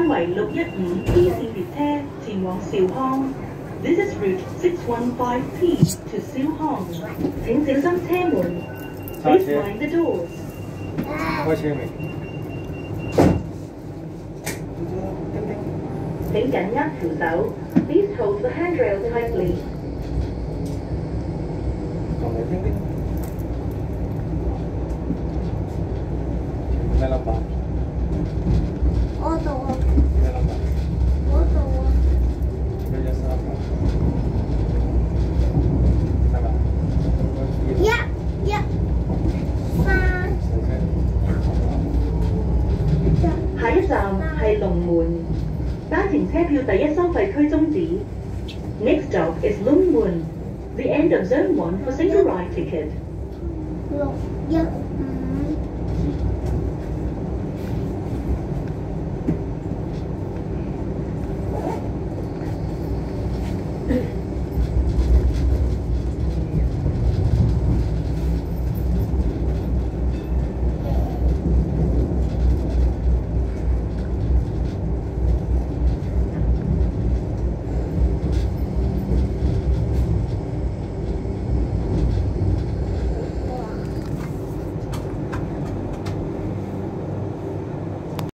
分為615P 線列車前往兆康。This is route 615P to 兆康。請小心車門。Please mind the doors。開車未？請緊握扶手。Please hold the handrail tightly。仲未叮叮。咩 number？ 我度啊。咩 number？ 我度啊。113吧。係咪113。下一站係龍門，單程車票第一收費區終止。Next stop is Long Mun, the end of Zone 1 for single ride ticket. 615